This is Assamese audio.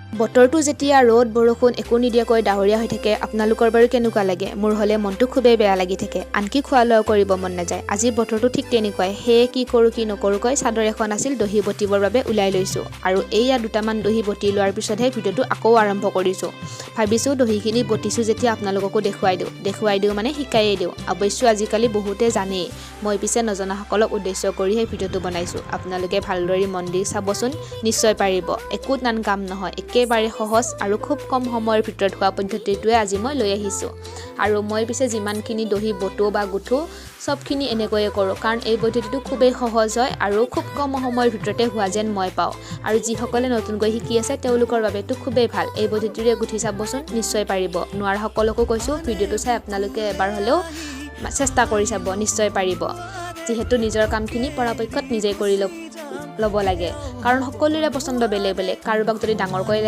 বতৰটো যেতিয়া ৰ'দ বৰষুণ একো নিদিয়াকৈ ডাৱৰীয়া হৈ থাকে আপোনালোকৰ বাৰু কেনেকুৱা লাগে মোৰ হ'লে মনটো খুবেই বেয়া লাগি থাকে আনকি খোৱা লোৱা কৰিব মন নাযায় আজি বতৰটো ঠিক তেনেকুৱাই সেয়ে কি কৰোঁ কি নকৰোঁকৈ চাদৰ এখন আছিল দহি বটিবৰ বাবে ওলাই লৈছোঁ আৰু এইয়া দুটামান দহি বটি লোৱাৰ পিছতহে ভিডিঅ'টো আকৌ আৰম্ভ কৰিছোঁ ভাবিছোঁ দহিখিনি বটিছোঁ যেতিয়া আপোনালোককো দেখুৱাই দিওঁ মানে শিকাইয়ে দিওঁ অৱশ্যে আজিকালি বহুতে জানেই মই পিছে নজনাসকলক উদ্দেশ্য কৰিহে ভিডিঅ'টো বনাইছোঁ আপোনালোকে ভালদৰে মন দি চাবচোন নিশ্চয় পাৰিব একো টান কাম নহয় একেবাৰে সহজ আৰু খুব কম সময়ৰ ভিতৰত হোৱা পদ্ধতিটোৱে আজি মই লৈ আহিছোঁ আৰু মই পিছে যিমানখিনি দহি বটো বা গুঠো সবখিনি এনেকৈয়ে কৰোঁ কাৰণ এই পদ্ধতিটো খুবেই সহজ হয় আৰু খুব কম সময়ৰ ভিতৰতে হোৱা যেন মই পাওঁ আৰু যিসকলে নতুনকৈ শিকি আছে তেওঁলোকৰ বাবেতো খুবেই ভাল এই পদ্ধতিৰে গুঠি চাবচোন নিশ্চয় পাৰিব নোৱাৰা সকলকো কৈছোঁ ভিডিঅ'টো চাই আপোনালোকে এবাৰ হ'লেও চেষ্টা কৰি চাব নিশ্চয় পাৰিব যিহেতু নিজৰ কামখিনি পৰাপক্ষত নিজেই কৰি ল'ব লাগে কাৰণ সকলোৰে পছন্দ বেলেগ বেলেগ কাৰোবাক যদি ডাঙৰকৈ